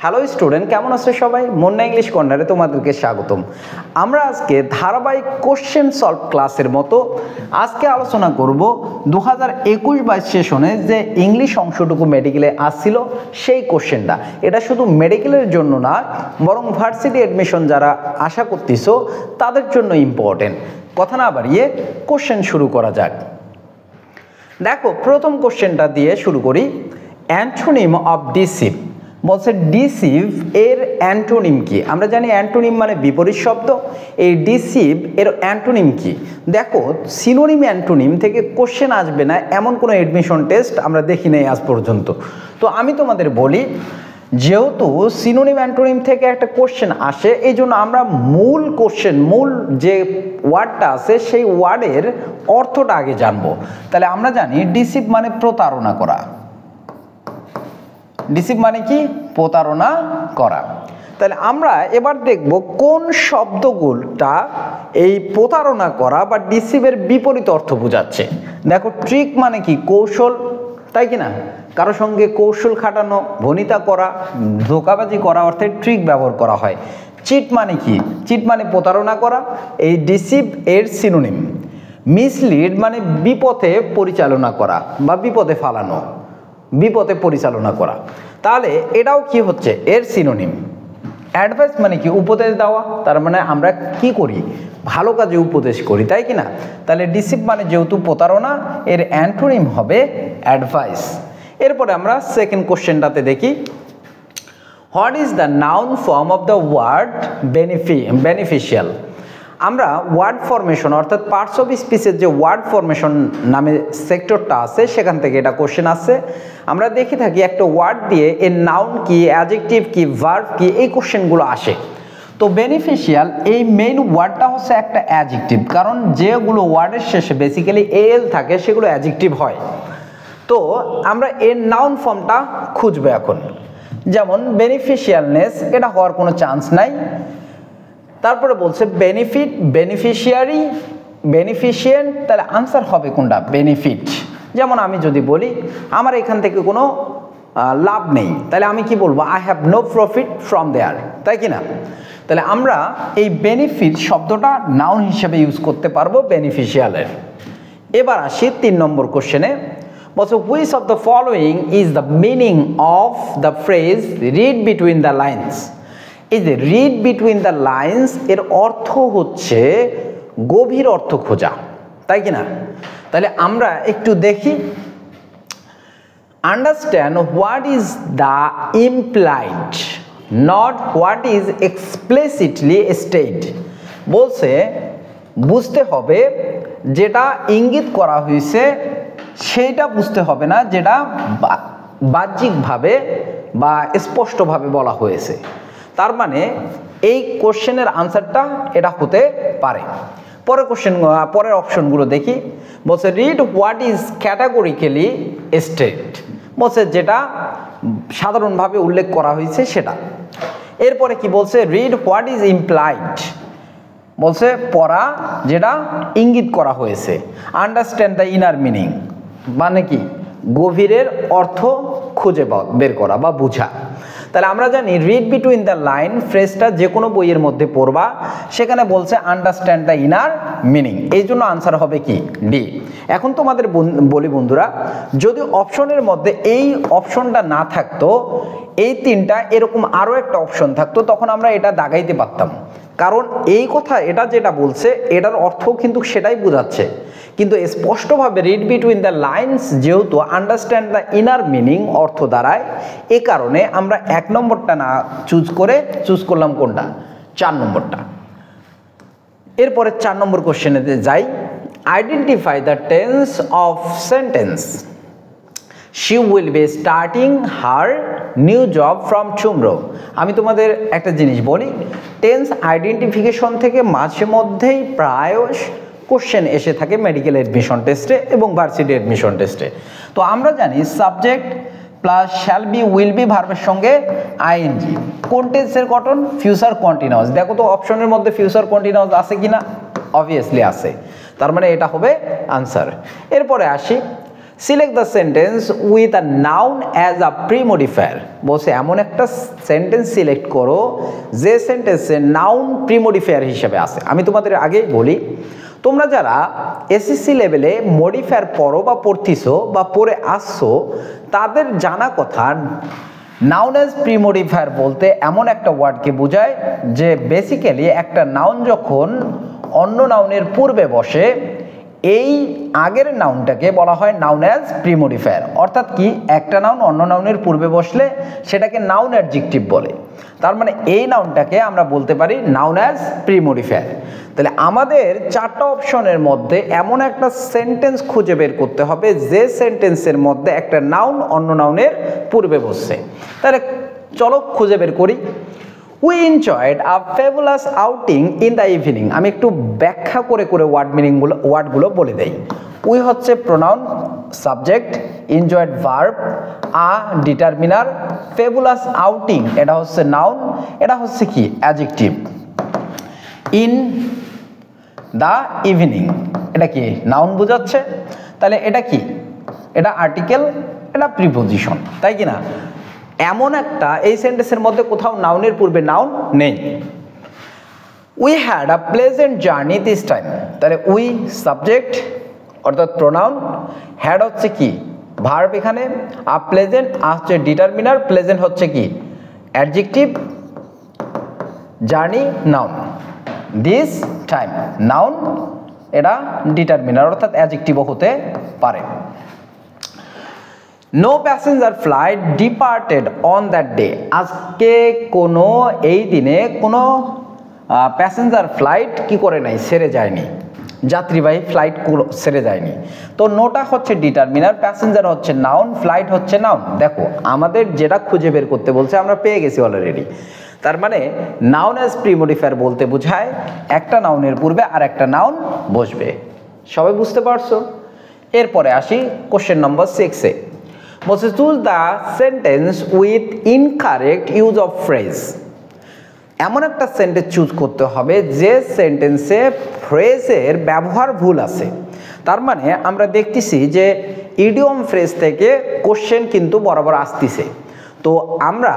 Hello student, কেমন আছো সবাই? মুন্না ইংলিশ কর্নারে তোমাদেরকে স্বাগতম। আমরা আজকে ধারাবাহিক কোশ্চেন সলভ ক্লাসের মতো আজকে আলোচনা করব 2021-22 সেশনে যে ইংলিশ অংশটুকু মেডিকেলে আসছিল সেই কোশ্চেনটা। এটা শুধু মেডিকেলের জন্য না, বরং ভার্সিটি অ্যাডমিশন যারা আশা করতেছো তাদের জন্য ইম্পর্টেন্ট। কথা না বাড়িয়ে কোশ্চেন শুরু করা যাক। দেখো, প্রথম কোশ্চেনটা দিয়ে শুরু করি। অ্যান্টোনিম অফ ডিসিভ বলছে ডিসিভ এর অ্যান্টোনিম কি? আমরা জানি অ্যান্টোনিম মানে বিপরীত শব্দ। এই ডিসিভ এর অ্যান্টোনিম কি? দেখো, সিনোনিম অ্যান্টোনিম থেকে কোশ্চেন আসবে না এমন কোনো অ্যাডমিশন টেস্ট আমরা দেখি নাই আজ পর্যন্ত। তো আমি তোমাদের বলি, যেহেতু সিনোনিম অ্যান্টোনিম থেকে একটা কোশ্চেন আসে, এই জন্য আমরা মূল যে ওয়ার্ডটা আছে সেই ওয়ার্ডের অর্থটা আগে জানবো। তাহলে আমরা জানি ডিসিভ মানে প্রতারণা করা। ডিসিভ মানে কি? প্রতারণা করা। তাহলে আমরা এবার দেখব কোন শব্দগুলোটা এই প্রতারণা করা বা ডিসিভের বিপরীত অর্থ বোঝাচ্ছে। দেখো, ট্রিক মানে কি? কৌশল, তাই কি না? কারো সঙ্গে কৌশল খাটানো, ভনিতা করা, ধোঁকাবাজি করা অর্থে ট্রিক ব্যবহার করা হয়। চিট মানে কি? চিট মানে প্রতারণা করা। এই ডিসিভ এর সিনোনিম। মিসলিড মানে বিপথে পরিচালনা করা বা বিপদে ফালানো, বিপদে পরিচালনা করা। তাহলে এটাও কি হচ্ছে? এর সিনোনিম। অ্যাডভাইস মানে কি? উপদেশ দেওয়া। তার মানে আমরা কি করি? ভালো কাজে উপদেশ করি, তাই কি না? তাহলে ডিসিভ মানে যেহেতু প্রতারণা, এর অ্যান্টোনিম হবে অ্যাডভাইস। এরপরে আমরা সেকেন্ড কোশ্চেনটাতে দেখি, what is the noun form of the word beneficial? আমরা ওয়ার্ড ফরমেশন অর্থাৎ পার্টস অফ স্পিচের যে ওয়ার্ড ফরমেশন নামে সেক্টরটা আছে সেখান থেকে এটা কোশ্চেন আসছে। আমরা দেখে থাকি একটা ওয়ার্ড দিয়ে এর নাউন কি, অ্যাডজেক্টিভ কি, ভার্ব কি, এই কোশ্চেনগুলো আসে। তো বেনিফিশিয়াল এই মেইন ওয়ার্ডটা হচ্ছে একটা অ্যাডজেক্টিভ, কারণ যেগুলো ওয়ার্ডের শেষে বেসিক্যালি এল থাকে সেগুলো অ্যাডজেক্টিভ হয়। তো আমরা এর নাউন ফর্মটা খুঁজবো এখন। যেমন বেনিফিশিয়ালনেস, এটা হওয়ার কোনো চান্স নাই। তারপরে বলছে বেনিফিট, বেনিফিশিয়ারি, বেনিফিশিয়েন্ট। তাহলে আনসার হবে কোনটা? বেনিফিট। যেমন আমি যদি বলি আমার এখান থেকে কোনো লাভ নেই, তাহলে আমি কি বলবো? I have no profit from there, তাই কি না? তাহলে আমরা এই বেনিফিট শব্দটা নাউন হিসেবে ইউজ করতে পারবো বেনিফিশিয়ালের। এবার আসি 3 নম্বর কোশ্চেনে। বলছে which of the following is the meaning of the phrase read between the lines? এই যে রিড বিটুইন দ্য লাইন্স এর অর্থ হচ্ছে গভীর অর্থ খোঁজা, তাই কি না? তাহলে আমরা একটু দেখি, understand what is the implied, not what is explicitly stated. বলছে বুঝতে হবে যেটা ইঙ্গিত করা হয়েছে সেইটা বুঝতে হবে না, যেটা বাহ্যিকভাবে বা স্পষ্টভাবে বলা হয়েছে। তার মানে এই কোশ্চেনের আনসারটা এটা হতে পারে। পরের অপশনগুলো দেখি। বলছে read what is categorically state, বলছে যেটা সাধারণভাবে উল্লেখ করা হয়েছে সেটা। এরপরে কি বলছে? রিড হোয়াট ইজ ইমপ্লাইড, বলছে পড়া যেটা ইঙ্গিত করা হয়েছে। আন্ডারস্ট্যান্ড দ্য ইনার মিনিং মানে কি? গভীরের অর্থ খুঁজে বের করা বা বোঝা। তাহলে আমরা জানি রিড বিটুইন দ্য লাইন ফ্রেজটা যে কোনো বইয়ের মধ্যে পড়বা, সেখানে বলছে আন্ডারস্ট্যান্ড দ্য ইনার মিনিং, এই জন্য আনসার হবে কি? ডি। এখন তোমাদের বলি বন্ধুরা, যদি অপশনের মধ্যে এই অপশনটা না থাকতো, এই তিনটা এরকম আরও একটা অপশন থাকতো, তখন আমরা এটা দাগাইতে পারতাম। কারণ এই কথা এটা যেটা বলছে এটার অর্থ কিন্তু সেটাই বোঝাচ্ছে, কিন্তু স্পষ্টভাবে রিড বিটুইন দ্য লাইন্স যেহেতু আন্ডারস্ট্যান্ড দ্য ইনার মিনিং অর্থ দাঁড়ায়, এ কারণে আমরা 1 নম্বরটা না চুজ করলাম কোনটা? 4 নম্বরটা। এরপরে 4 নম্বর কোশ্চেনে যাই। Identify the tense of sentence she will be starting her new job from tomorrow. আমি তোমাদের একটা জিনিস বলি, টেন্স আইডেন্টিফিকেশন থেকে মাঝে মধ্যেই প্রায় কোশ্চেন এসে থাকে মেডিকেল অ্যাডমিশন টেস্টে এবং ভার্সিটি অ্যাডমিশন টেস্টে। তো আমরা জানি subject plus shall be will be ভার্বের সঙ্গে আইএনজি। কোন টেন্সের গঠন? Future continuous. দেখো তো অপশনের মধ্যে ফিউচার কন্টিনিউয়াস আছে কিনা? অবভিয়াসলি আছে, তার মানে এটা হবে আনসার। এরপরে আসি, select the sentence with a noun as a premodifier. বলছে এমন একটা সেন্টেন্স সিলেক্ট করো যে সেন্টেন্সে নাউন প্রিমোডিফায়ার হিসেবে আছে। আমি তোমাদের আগেই বলি, তোমরা যারা এসএসসি লেভেলে মডিফায়ার পড়ো বা পড়তিছো বা পড়ে আসছো, তাদের জানা কথা নাউন অ্যাজ প্রিমোডিফায়ার বলতে এমন একটা ওয়ার্ডকে বোঝায় যে বেসিক্যালি একটা নাউন যখন অন্য নাউনের পূর্বে বসে, এই আগের নাউনটাকে বলা হয় নাউন অ্যাজ প্রিমোডিফায়ার। অর্থাৎ কি, একটা নাউন অন্য নাউনের পূর্বে বসলে সেটাকে নাউন অ্যাডজেক্টিভ বলে। তার মানে এই নাউনটাকে আমরা বলতে পারি নাউন অ্যাজ প্রিমোডিফায়ার। তাহলে আমাদের চারটা অপশনের মধ্যে এমন একটা সেন্টেন্স খুঁজে বের করতে হবে যে সেন্টেন্সের মধ্যে একটা নাউন অন্য নাউনের পূর্বে বসছে। তাহলে চলো খুঁজে বের করি। We enjoyed a fabulous outing in the evening. আমি একটু ব্যাখ্যা করে করে ওয়ার্ডগুলো বলে দেই। উই হচ্ছে প্রোনাউন, সাবজেক্ট, enjoyed ভার্ব, আ ডিটারমিনার, ফেবুলাস আউটিং এটা হচ্ছে নাউন, এটা হচ্ছে কি অ্যাডজেক্টিভ। ইন দ্য ইভিনিং এটা কি নাউন বোঝাচ্ছে, তাহলে এটা কি, এটা আর্টিকেল, এটা প্রিপোজিশন, তাই কি না? এমন একটা এই সেন্টেন্সের মধ্যে কোথাও নাউনের পূর্বে নাউন নেই। We had a pleasant journey this time, তাহলে উই সাবজেক্ট অর্থাৎ প্রোনাউন, হ্যাড হচ্ছে কি ভার্ব, এখানে আ প্লেজেন্ট হচ্ছে ডিটারমিনার, প্লেজেন্ট হচ্ছে কি adjective, journey noun, this time noun, এটা ডিটারমিনার অর্থাৎ অ্যাডজেক্টিভও হতে পারে। No passenger flight departed on that day, আজকে কোনো এই দিনে কোনো প্যাসেঞ্জার ফ্লাইট কি করে নাই, ছেড়ে যায়নি, যাত্রীবাহী ফ্লাইট ছেড়ে যায়নি। তো নোটা হচ্ছে ডিটারমিনার, প্যাসেঞ্জার হচ্ছে নাউন, ফ্লাইট হচ্ছে নাউন। দেখো আমাদের যেটা খুঁজে বের করতে বলছে আমরা পেয়ে গেছি অলরেডি। তার মানে নাউন অ্যাজ প্রিমোডিফায়ার বলতে বোঝায় একটা নাউনের পূর্বে আর একটা নাউন বসবে। সবাই বুঝতে পারছো? এরপরে আসি কোশ্চেন নম্বর 6-এ। বলছে choose the sentence with incorrect use of phrase. এমন একটা সেন্টেন্স চুজ করতে হবে যে সেন্টেন্সে ফ্রেজের ব্যবহার ভুল আছে। তার মানে আমরা দেখতেছি যে ইডিয়ম ফ্রেজ থেকে কোশ্চেন কিন্তু বরাবর আসতেছে। তো আমরা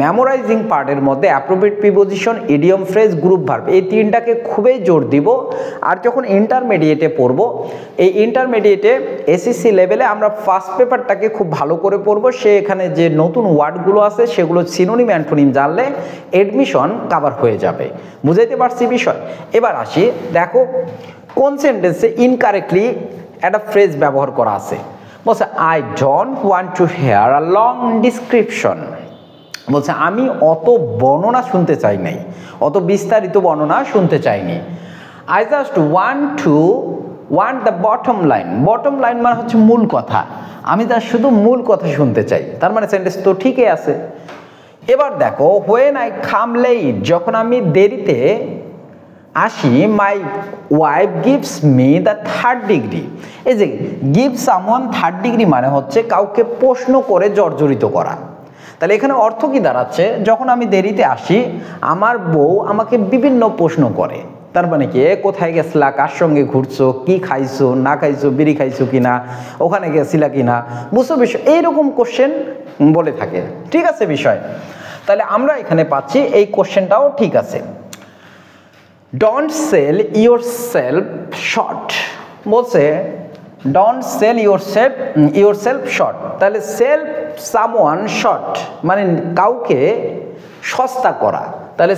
মেমোরাইজিং পার্টের মধ্যে appropriate preposition, idiom phrase, group verb এই তিনটাকে খুবই জোর দিব। আর যখন ইন্টারমিডিয়েটে পড়ব, এই ইন্টারমিডিয়েটে এসএসসি লেভেলে আমরা ফার্স্ট পেপারটাকে খুব ভালো করে পড়ব। এখানে যে নতুন ওয়ার্ডগুলো আছে সেগুলো সিনোনিম অ্যান্টোনিম জানলে এডমিশন কভার হয়ে যাবে। বুঝাইতে পারছি বিষয়? এবার আসি, দেখো কোন সেন্টেন্সে ইনকারেক্টলি একটা ফ্রেজ ব্যবহার করা আছে। বলছে I don't want to hear a long description. বলছে আমি অত বর্ণনা শুনতে চাই নাই, অত বিস্তারিত বর্ণনা শুনতে চাইনি। I just want the bottom line. Bottom line মানে হচ্ছে মূল কথা, আমি তার শুধু মূল কথা শুনতে চাই। তার মানে সেন্টেন্স তো ঠিকই আছে। এবার দেখো হোয়েন আই কাম লেট, যখন আমি দেরিতে আসি, my wife gives me the third degree. এই যে গিভ সামওয়ান থার্ড ডিগ্রি মানে হচ্ছে কাউকে প্রশ্ন করে জর্জরিত করা। তাহলে এখানে অর্থ কি দাঁড়াচ্ছে, যখন আমি দেরিতে আসি আমার বউ আমাকে বিভিন্ন প্রশ্ন করে। তার মানে কি, কোথায় গেছিলা, কার সঙ্গে ঘুরছো, কি খাইছো না খাইছো, বিড়ি খাইছো কিনা, ওখানে গেছিলা কিনা, বুঝছো বিষয়, এইরকম কোশ্চেন বলে থাকে। ঠিক আছে বিষয়? তাহলে আমরা এখানে পাচ্ছি এই কোশ্চেনটাও ঠিক আছে। Don't sell yourself short. বলছে don't sell yourself short. তাহলে সেলফ সামওয়ান শর্ট মানে কাউকে সস্তা করা। তাহলে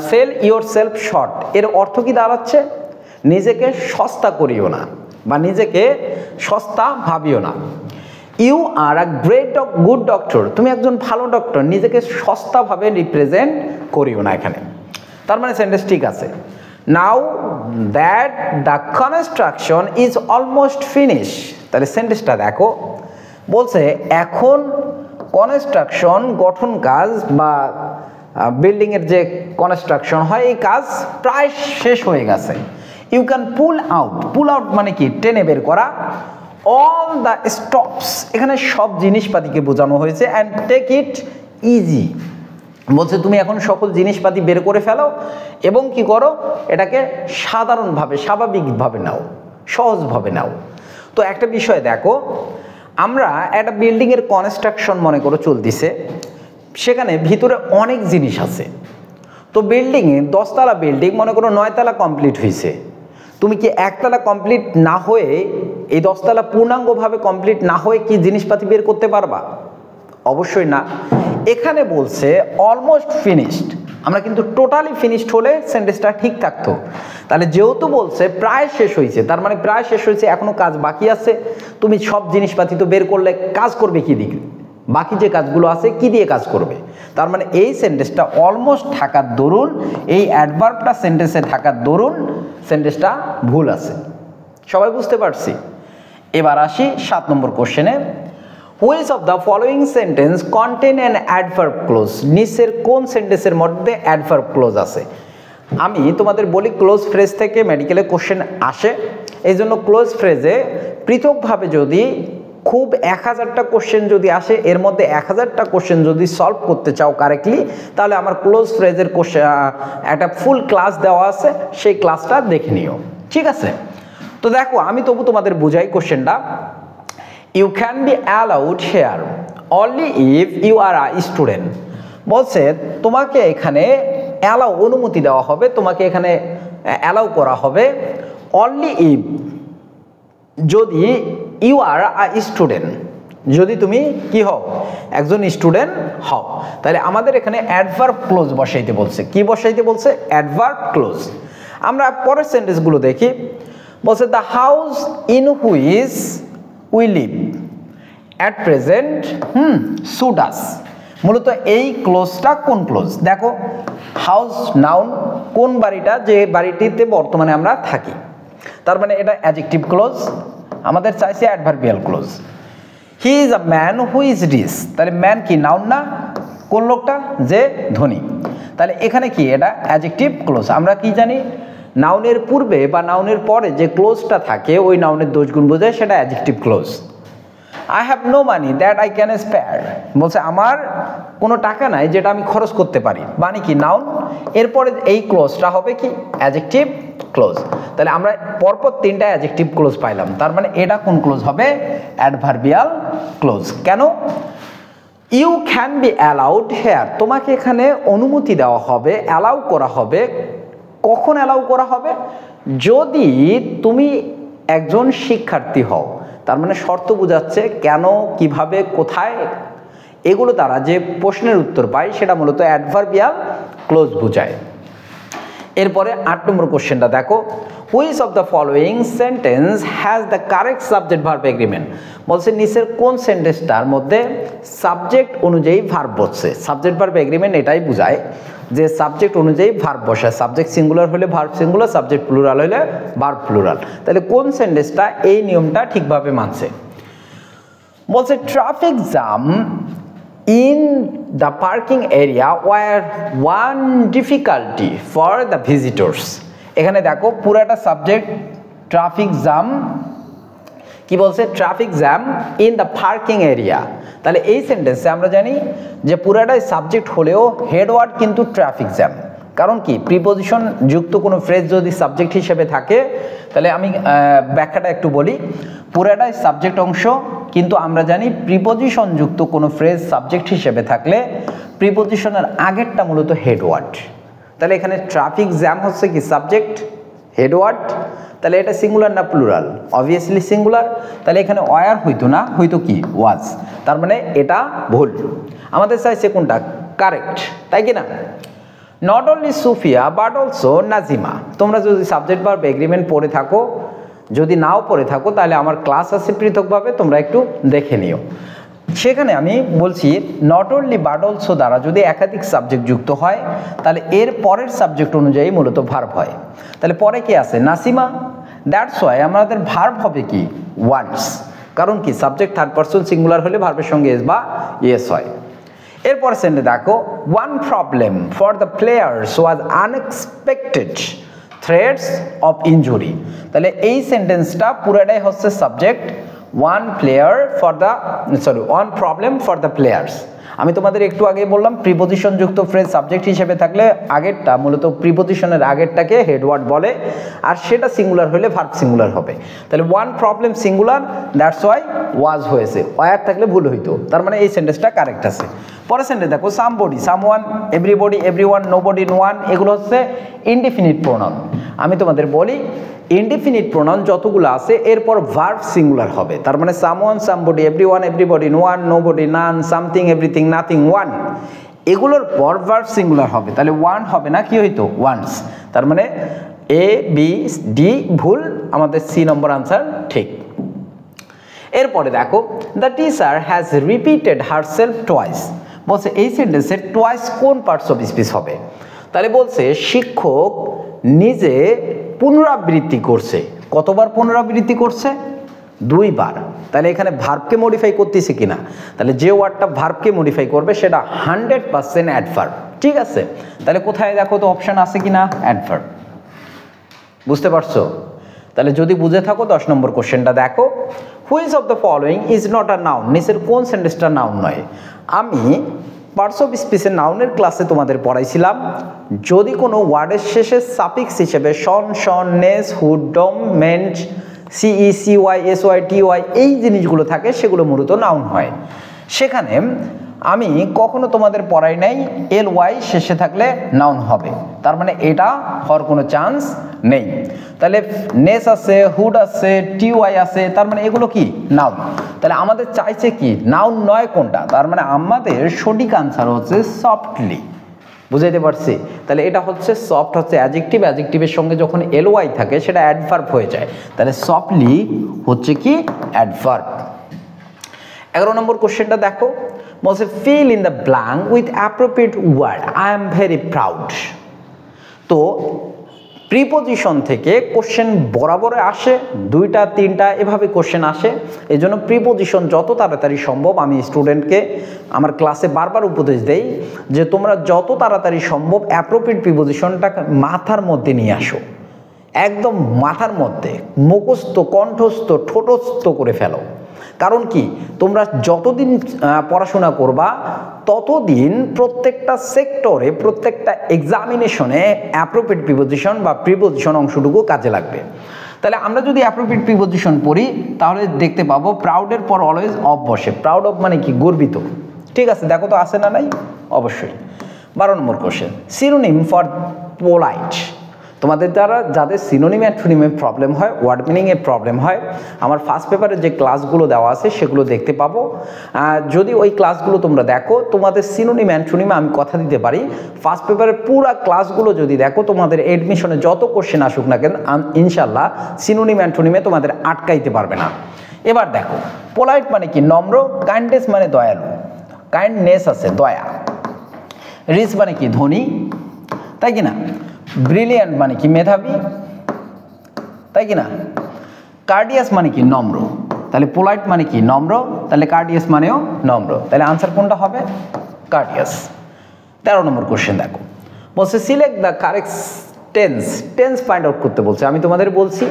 সেল ইউর সেলফ শর্ট এর অর্থ কি দাঁড়াচ্ছে, নিজেকে সস্তা করিও না বা নিজেকে সস্তা ভাবিও না। You are a good doctor, তুমি একজন ভালো ডক্টর, নিজেকে সস্তাভাবে রিপ্রেজেন্ট করিও না এখানে। তার মানে সেন্টেন্স ঠিক আছে। Now that the construction is almost finish. তাহলে সেন্টেন্সটা দেখো, বলছে এখন কনস্ট্রাকশন গঠন কাজ বা বিল্ডিংয়ের যে কনস্ট্রাকশন হয় এই কাজ প্রায় শেষ হয়ে গেছে। ইউ ক্যান পুল আউট মানে কি, টেনে বের করা। অল দ্য স্টপস, এখানে সব জিনিসপাতিকে বোঝানো হয়েছে। অ্যান্ড টেক ইট ইজি, বলছে তুমি এখন সকল জিনিসপাতি বের করে ফেলো এবং কি করো, এটাকে সাধারণভাবে স্বাভাবিকভাবে নাও, সহজভাবে নাও। তো একটা বিষয় দেখো, আমরা একটা বিল্ডিংয়ের কনস্ট্রাকশন মনে করো চলতেছে, সেখানে ভিতরে অনেক জিনিস আছে। তো বিল্ডিংয়ে 10 তলা বিল্ডিং মনে করো 9 তলা কমপ্লিট হয়েছে, তুমি কি 1 তলা কমপ্লিট না হয়ে এই 10 তলা পূর্ণাঙ্গভাবে কমপ্লিট না হয়ে কি জিনিসপাতি বের করতে পারবা? অবশ্যই না। এখানে বলছে অলমোস্ট ফিনিশড, আমরা কিন্তু টোটালি ফিনিশড হলে সেন্টেন্সটা ঠিক থাকতো। তাহলে যেহেতু বলছে প্রায় শেষ হয়েছে, তার মানে প্রায় শেষ হয়েছে, এখনো কাজ বাকি আছে। তুমি সব জিনিসপাতি তো বের করলে, কাজ করবে কি দিকে? বাকি যে কাজগুলো আছে কি দিয়ে কাজ করবে? তার মানে এই সেন্টেন্সটা অলমোস্ট থাকার দরুন, এই অ্যাডভার্বটা সেন্টেন্সে থাকার দরুন সেন্টেন্সটা ভুল আছে। সবাই বুঝতে পারছি? এবার আসি 7 নম্বর কোশ্চেনে। Which of the following sentence contain an adverb close? নিচের কোন সেন্টেন্সের মধ্যে অ্যাডভার্ব ক্লোজ আছে? আমি তোমাদের বলি ক্লোজ ফ্রেজ থেকে মেডিকেলে কোশ্চেন আসে, এই জন্য ক্লোজ ফ্রেজে পৃথকভাবে যদি খুব 1000টা কোশ্চেন যদি আসে, এর মধ্যে 1000টা কোশ্চেন যদি সলভ করতে চাও কারেক্টলি, তাহলে আমার ক্লোজ ফ্রেজের কোশ্চেন একটা ফুল ক্লাস দেওয়া আছে, সেই ক্লাসটা দেখে নিও, ঠিক আছে? তো দেখো, আমি তবু তোমাদের বুঝাই কোশ্চেনটা। You can be allowed here only if you are a student. বলছে তোমাকে এখানে অ্যালাউ, অনুমতি দেওয়া হবে, তোমাকে এখানে অ্যালাউ করা হবে অনলি ইফ, যদি ইউ আর আ স্টুডেন্ট, যদি তুমি কি হও? একজন স্টুডেন্ট হও। তাহলে আমাদের এখানে অ্যাডভার্ব ক্লোজ বসাইতে বলছে। কি বসাইতে বলছে? Adverb clause. আমরা পরের সেন্টেন্সগুলো দেখি। বলছে the house in which we live at present suit us. মূলত এই ক্লোজটা কোন ক্লোজ? দেখো, হাউস নাউন, কোন বাড়িটা, যে বাড়িটিতে বর্তমানে আমরা থাকি, তার মানে এটা অ্যাডজেক্টিভ ক্লোজ। আমাদের চাইছে adverbial clause. He is a man who is rich, তাহলে ম্যান কি নাউন না? কোন লোকটা? যে ধনী। তাহলে এখানে কি? এটা অ্যাডজেক্টিভ ক্লোজ। আমরা কি জানি? নাউনের পূর্বে বা নাউনের পরে যে ক্লোজটা থাকে, ওই নাউনের দোষ গুণ বোঝায়, সেটা adjective clause. I have no money that I can spare, বলছে আমার কোনো টাকা নাই যেটা আমি খরচ করতে পারি, মানে কি? নাউন। এরপরে এই ক্লোজটা হবে কি? Adjective clause. তাহলে আমরা পরপর 3টা অ্যাডজেক্টিভ ক্লোজ পাইলাম, তার মানে এটা কোন ক্লোজ হবে? Adverbial clause. কেন? You can be allowed here, তোমাকে এখানে অনুমতি দেওয়া হবে, অ্যালাউ করা হবে। কখন অ্যালাউ করা হবে? যদি তুমি একজন শিক্ষার্থী হও। তার মানে শর্ত বোঝাচ্ছে, কেন, কিভাবে, কোথায়, এগুলো দ্বারা যে প্রশ্নের উত্তর পাই সেটা মূলত অ্যাডভার্বিয়াল ক্লোজ বোঝায়। এরপরে 8 নম্বর কোশ্চেনটা দেখো। Which of the following sentence has the correct subject verb agreement? বলছে নিচের কোন সেন্টেন্সটার মধ্যে সাবজেক্ট অনুযায়ী ভার্ব বসছে? সাবজেক্ট ভার্ব এগ্রিমেন্ট এটাই বোঝায় যে সাবজেক্ট অনুযায়ী ভার্ব বসায়। সাবজেক্ট সিঙ্গুলার হলে ভার্ব সিঙ্গুলার, সাবজেক্ট প্লুরাল হলে ভার্ব প্লুরাল। তাহলে কোন সেন্টেন্সটা এই নিয়মটা ঠিকভাবে মানছে? বলছে traffic jam in the parking area were one difficulty for the visitors। এখানে দেখো পুরাটা সাবজেক্ট ট্রাফিক জ্যাম, কি বলছে? Traffic jam in the parking area. তাহলে এই সেন্টেন্সে আমরা জানি যে পুরাটাই সাবজেক্ট হলেও হেডওয়ার্ড কিন্তু ট্রাফিক জ্যাম। কারণ কি? প্রিপোজিশন যুক্ত কোনো ফ্রেজ যদি সাবজেক্ট হিসেবে থাকে, তাহলে আমি ব্যাখ্যাটা একটু বলি। পুরাটাই সাবজেক্ট অংশ, কিন্তু আমরা জানি প্রিপোজিশন যুক্ত কোনো ফ্রেজ সাবজেক্ট হিসেবে থাকলে প্রিপোজিশনের আগেরটা মূলত হেডওয়ার্ড। তাহলে এখানে ট্রাফিক জ্যাম হচ্ছে কি? Subject, headward. তাহলে এটা সিঙ্গুলার না প্লুরাল? Obviously singular. তাহলে এখানে ওয়ার হইতো না, হইতো কি? ওয়াজ। তার মানে এটা ভুল। আমাদের চাইছে কোনটা? কারেক্ট, তাই কি না? Not only Sufia but also Nazima. তোমরা যদি সাবজেক্ট ভার্ব এগ্রিমেন্ট পড়ে থাকো, যদি নাও পড়ে থাকো, তাহলে আমার ক্লাস আছে পৃথকভাবে, তোমরা একটু দেখে নিও। সেখানে আমি বলছি নট অনলি বাট অলসো দ্বারা যদি একাধিক সাবজেক্ট যুক্ত হয়, তাহলে এর পরের সাবজেক্ট অনুযায়ী মূলত ভার্ব হয়। তাহলে পরে কি আছে? নাসিমা। দ্যাটস ওয়াই আমাদের ভার্ব হবে কি? ওয়ান্টস। কারণ কি? সাবজেক্ট থার্ড পারসন সিঙ্গুলার হলে ভার্বের সঙ্গে এস বা ইয়েস হয়। এরপর সেন্টে দেখো, one problem for the players was unexpected threats of injury. তাহলে এই সেন্টেন্সটা পুরাটাই হচ্ছে subject. One player for the one problem for the players. আমি তোমাদের একটু আগে বললাম প্রিপোজিশন যুক্ত ফ্রেজ সাবজেক্ট হিসেবে থাকলে আগেরটা মূলত প্রিপোজিশনের আগেরটাকে হেডওয়ার্ড বলে, আর সেটা সিঙ্গুলার হলে ভার্ব সিঙ্গুলার হবে। তাহলে one problem singular, that's why was হয়েছে, ওয়ার থাকলে ভুল হইতো, তার মানে এই সেন্টেন্সটা কারেক্ট আছে। পরের সেন্টেন্স দেখো, somebody, someone, everybody, everyone, nobody, no one, এগুলো হচ্ছে ইনডিফিনিট প্রোনাউন। আমি তোমাদের বলি ইনডিফিনিট প্রোনাউন যতগুলো আছে এরপর ভার্ব সিঙ্গুলার হবে, তার মানে someone, somebody, everyone, everybody, no one, nobody, none, something, everything, nothing, one, এগুলোর পর ভার্ব সিঙ্গুলার হবে। তাহলে ওয়ান হবে না, কি হইতো? ওয়ান্স। তার মানে এ বি ডি ভুল, আমাদের সি নম্বর আনসার ঠিক। এরপরে দেখো, the teacher has repeated herself twice. বলছে এই সেন্টেন্সের টুয়াইস কোন পার্টস অফ স্পিচ হবে? তাহলে বলছে শিক্ষক নিজে পুনরাবৃত্তি করছে। কতবার পুনরাবৃত্তি করছে? 2 বার। তাহলে এখানে ভার্বকে মডিফাই করতেছে কিনা, তাহলে যে ওয়ার্ডটা ভার্বকে মডিফাই করবে সেটা 100% অ্যাডভার্ব, ঠিক আছে? তাহলে কোথায় দেখো তো অপশন আছে কিনা, অ্যাডভার্ব। বুঝতে পারছো? তাহলে যদি বুঝে থাকো 10 নম্বর কোশ্চেনটা দেখো, which of the following is not a noun. নিচের কোন সেন্টেন্সটা নাউন নয়? আমি পার্টস অফ স্পিচের নাউনের ক্লাসে তোমাদের পড়াইছিলাম, যদি কোনো ওয়ার্ডের শেষে সাফিক্স হিসেবে শন, শন, নেস, হুড, ডম, মেন্ট, সিই, সিওয়াই, এসওয়াই, টিওয়াই এই জিনিসগুলো থাকে সেগুলো মূলত নাউন হয়। সেখানে আমি কখনো তোমাদের পড়াই নাই এল ওয়াই শেষে থাকলে নাউন হবে, তার মানে এটা হওয়ার কোনো চান্স নেই। তাহলে নেস আছে, হুড আছে, টিওয়াই আছে, তার মানে এগুলো কি নাউন। তাহলে আমাদের চাইছে কি নাউন নয় কোনটা, তার মানে আমাদের সঠিক আনসার হচ্ছে সফটলি। বুঝাইতে পারছি? তাহলে এটা হচ্ছে সফট হচ্ছে অ্যাডজেক্টিভ, অ্যাডজেক্টিভের সঙ্গে যখন এল ওয়াই থাকে সেটা অ্যাডভার্ব হয়ে যায়, তাহলে সফটলি হচ্ছে কি অ্যাডভার্ব। 11 নম্বর কোশ্চেনটা দেখো, বলছে fill in the blank with appropriate word, I am very proud. তো প্রিপোজিশন থেকে কোশ্চেন বরাবর আসে, 2টা 3টা এভাবে কোশ্চেন আসে। এই জন্য প্রিপোজিশন যত তাড়াতাড়ি সম্ভব, আমি স্টুডেন্টকে আমার ক্লাসে বারবার উপদেশ দেই যে তোমরা যত তাড়াতাড়ি সম্ভব অ্যাপ্রোপ্রিয়েট প্রিপোজিশনটা মাথার মধ্যে নিয়ে আসো, একদম মাথার মধ্যে মুখস্থ, কণ্ঠস্থ, ঠোঁটস্থ করে ফেলো। কারণ কি, তোমরা যতদিন পড়াশোনা করবা ততদিন প্রত্যেকটা সেক্টরে, প্রত্যেকটা এক্সামিনেশনে অ্যাপ্রোপ্রিয়েট প্রিপোজিশন বা প্রিপোজিশন অংশটুকু কাজে লাগবে। তাহলে আমরা যদি অ্যাপ্রোপ্রিয়েট প্রিপোজিশন পড়ি তাহলে দেখতে পাবো প্রাউডের পর অলওয়েজ অফ বসে। প্রাউড অফ মানে কি? গর্বিত, ঠিক আছে? দেখো তো আছে না নাই? অবশ্যই। 12 নম্বর কোশ্চেন, সিনোনিম ফর পোলাইট। তোমাদের দ্বারা যাদের সিনোনিম অ্যান্টোনিমে প্রবলেম হয়, ওয়ার্ড মিনিংয়ে প্রবলেম হয়, আমার ফার্স্ট পেপারের যে ক্লাসগুলো দেওয়া আছে সেগুলো দেখতে পাবো। যদি ওই ক্লাসগুলো তোমরা দেখো, তোমাদের সিনোনিম অ্যান্টোনিমে আমি কথা দিতে পারি ফার্স্ট পেপারের পুরো ক্লাসগুলো যদি দেখো, তোমাদের এডমিশনে যত কোশ্চেন আসুক না কেন ইনশাল্লাহ সিনোনিম অ্যান্টোনিমে তোমাদের আটকাইতে পারবে না। এবার দেখো, পোলাইট মানে কি? নম্র। কাইন্ডনেস মানে দয়ালু, কাইন্ডনেস আছে দয়া। রিচ মানে কি? ধনী, তাই কি না? ব্রিলিয়ান্ট মানে কি? মেধাবী, তাই কি না? কার্ডিয়াস মানে কি? নম্র। তাহলে পোলাইট মানে কি? নম্র, তাহলে কার্ডিয়াস মানেও নম্র। তাহলে আনসার কোনটা হবে? কার্ডিয়াস। 13 নম্বর কোশ্চেন দেখো, বলছে select the correct tense. Tense find out করতে বলছে। আমি তোমাদের বলছি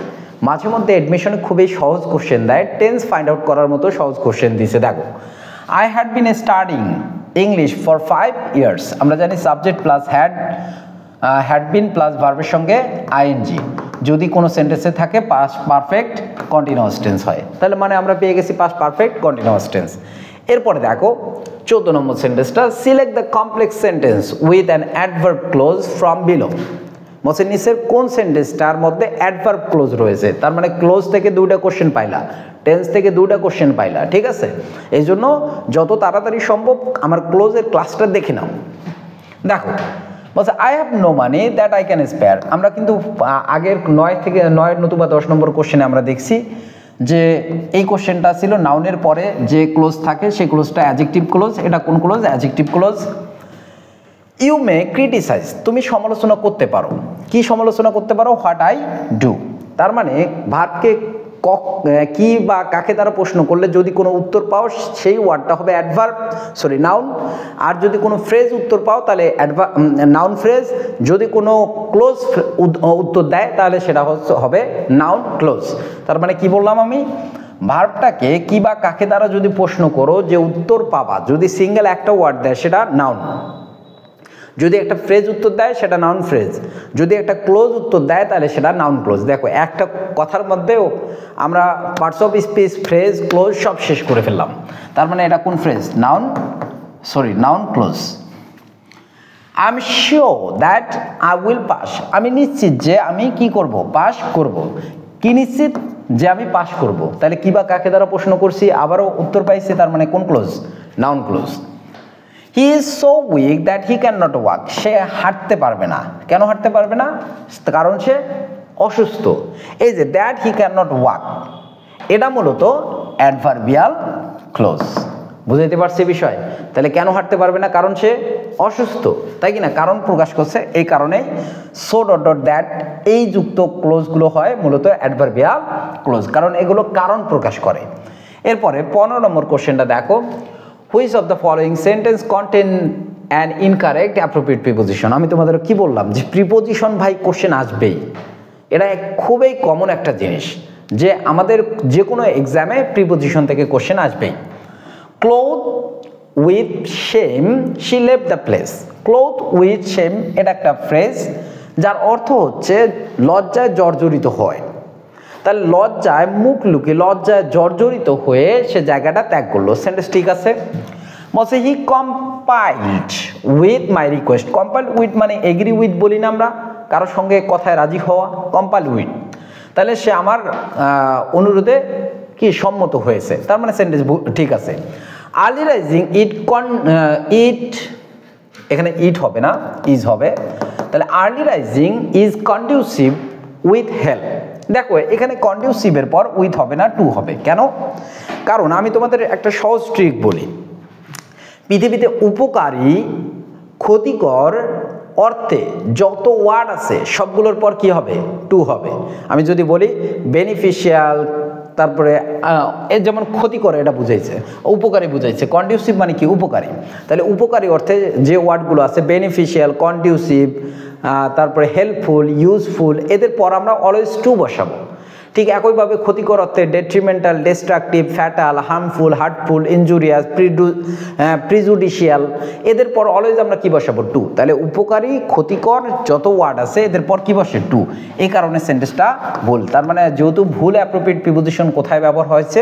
মাঝে মধ্যে এডমিশনে খুবই সহজ কোশ্চেন দেয়, টেন্স ফাইন্ড আউট করার মতো সহজ কোশ্চেন দিছে। দেখো, I had been studying English for 5 years। আমরা জানি subject plus had been plus ভার্বের সঙ্গে আইএনজি যদি কোনো সেন্টেন্সে থাকে পাস্ট পারফেক্ট কন্টিনিউয়াস টেন্স হয়, তাহলে মানে আমরা পেয়ে গেছি পাস্ট পারফেক্ট কন্টিনিউয়াস টেন্স। এরপরে দেখো 14 নম্বর সেন্টেন্সটা, select the complex sentence with an adverb close from below. বলছে নিচের কোন সেন্টেন্সটার মধ্যে অ্যাডভার্ব ক্লোজ রয়েছে, তার মানে ক্লোজ থেকে 2টা কোশ্চেন পাইলা, টেন্স থেকে 2টা কোশ্চেন পাইলা, ঠিক আছে? এই জন্য যত তাড়াতাড়ি সম্ভব আমার ক্লোজের ক্লাসটা দেখে নাও। দেখো, বলছে I have no money that I can spare. আমরা কিন্তু আগের 9 নতুবা 10 নম্বর কোশ্চেনে আমরা দেখছি যে এই কোশ্চেনটা ছিল নাউনের পরে যে ক্লোজ থাকে সেই ক্লোজটা অ্যাডজেক্টিভ ক্লোজ। এটা কোন clause? Adjective clause. You may criticize, তুমি সমালোচনা করতে পারো। কি সমালোচনা করতে পারো? What I do. তার মানে ভার্বকে কি বা কাকে দ্বারা প্রশ্ন করলে যদি কোনো উত্তর পাও সেই ওয়ার্ডটা হবে নাউন। আর যদি কোনো ফ্রেজ উত্তর পাও তাহলে নাউন ফ্রেজ। যদি কোনো ক্লোজ উত্তর দেয় তাহলে সেটা হবে নাউন ক্লোজ। তার মানে কি বললাম আমি? ভার্বটাকে কি বা কাকে দ্বারা যদি প্রশ্ন করো যে উত্তর পাবা, যদি সিঙ্গেল একটা ওয়ার্ড দেয় সেটা নাউন, যদি একটা ফ্রেজ উত্তর দেয় সেটা নাউন ফ্রেজ, যদি একটা ক্লোজ উত্তর দেয় তাহলে সেটা নাউন ক্লোজ। দেখো একটা কথার মধ্যেও আমরা parts of speech, phrase, close সব শেষ করে ফেললাম। তার মানে এটা কোন phrase? Noun clause. I am sure that I will pass, আমি নিশ্চিত যে আমি কি করব? পাস করব। কি নিশ্চিত? যে আমি পাস করব। তাহলে কি বা কাকে দ্বারা প্রশ্ন করছি, আবারও উত্তর পাইছি, তার মানে কোন ক্লোজ? Noun clause. He is so weak that he can not walk, সে হাঁটতে পারবে না। কেন হাঁটতে পারবে না? কারণ সে অসুস্থ। এই যে that he can not walk, এটা মূলত অ্যাডভার্বিয়াল ক্লোজ। বুঝাইতে পারছি বিষয়? তাহলে কেন হাঁটতে পারবে না? কারণ সে অসুস্থ, তাই কি না? কারণ প্রকাশ করছে, এই কারণেই সো ডট ডট দ্যাট এই যুক্ত ক্লোজগুলো হয় মূলত অ্যাডভার্বিয়াল ক্লোজ, কারণ এগুলো কারণ প্রকাশ করে। এরপরে 15 নম্বর কোশ্চেনটা দেখো, which of the following sentence contain an incorrect appropriate preposition. আমি তোমাদের কি বললাম যে প্রিপোজিশন ভাই কোশ্চেন আসবেই, এটা খুবই কমন একটা জিনিস যে আমাদের যে কোনো এক্সামে প্রিপোজিশন থেকে কোশ্চেন আসবেই। Cloth with shame she left the place. Cloth with shame এটা একটা ফ্রেজ যার অর্থ হচ্ছে লজ্জায় জর্জরিত হয়। তাহলে লজ্জায় মুখ লুকিয়ে, লজ্জায় জর্জরিত হয়ে সে জায়গাটা ত্যাগ করলো। সেন্টেন্স ঠিক আছে। বলছে he complied with my request. Complied with মানে এগ্রি উইথ বলি না আমরা, কারোর সঙ্গে কথায় রাজি হওয়া, কম্পাইল উইথ। তাহলে সে আমার অনুরোধে কি সম্মত হয়েছে, তার মানে সেন্টেন্স ঠিক আছে। আর্লি রাইজিং ইট এখানে ইট হবে না, ইজ হবে। তাহলে early rising is conducive with help. দেখো এখানে কন্ডিউসিভের পর উইথ হবে না, টু হবে। কেন? কারণ আমি তোমাদের একটা সহজ ট্রিক বলি, পৃথিবীতে উপকারী, ক্ষতিকর অর্থে যত ওয়ার্ড আছে সবগুলোর পর কি হবে? টু হবে। আমি যদি বলি বেনিফিশিয়াল, তারপরে যেমন ক্ষতি করে এটা বুঝাইছে, উপকারী বুঝাইছে। কন্ডিউসিভ মানে কি? উপকারী। তাহলে উপকারী অর্থে যে ওয়ার্ডগুলো আছে বেনিফিশিয়াল, কন্ডিউসিভ, তারপরে হেল্পফুল, ইউজফুল, এদের পর আমরা অলওয়েজ টু বসাবো। ঠিক একইভাবে ক্ষতিকর অর্থে detrimental, destructive, fatal, harmful, heartful, injurious, প্রিজুডিশিয়াল, এদের পর অলওয়েজ আমরা কি বসাবো? টু। তাহলে উপকারী, ক্ষতিকর যত ওয়ার্ড আছে এদের পর কি বসে? টু। এই কারণে সেন্টেন্সটা ভুল। তার মানে যেহেতু ভুল অ্যাপ্রোপ্রিয়েট প্রিপোজিশন কোথায় ব্যবহার হয়েছে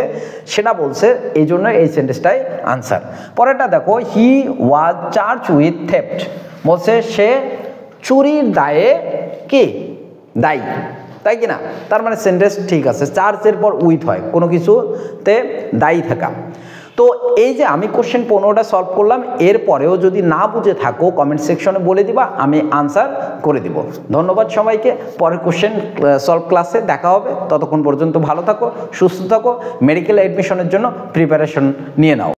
সেটা বলছে, এই জন্য এই সেন্টেন্সটাই আনসার। পরেরটা দেখো, হি ওয়াজ চার্জ উইথ থেফট। বলছে সে চুরির দায়ে কি দায়ী, তাই কি না? তার মানে সেন্টেন্স ঠিক আছে। চার্জের পর উইথ হয় কোনো কিছুতে দায়ী থাকা। তো এই যে আমি কোশ্চেন 15টা সলভ করলাম, এরপরেও যদি না বুঝে থাকো কমেন্ট সেকশনে বলে দিবা, আমি আনসার করে দিব। ধন্যবাদ সবাইকে। পরের কোশ্চেন সলভ ক্লাসে দেখা হবে। ততক্ষণ পর্যন্ত ভালো থাকো, সুস্থ থাকো, মেডিকেল অ্যাডমিশনের জন্য প্রিপারেশন নিয়ে নাও।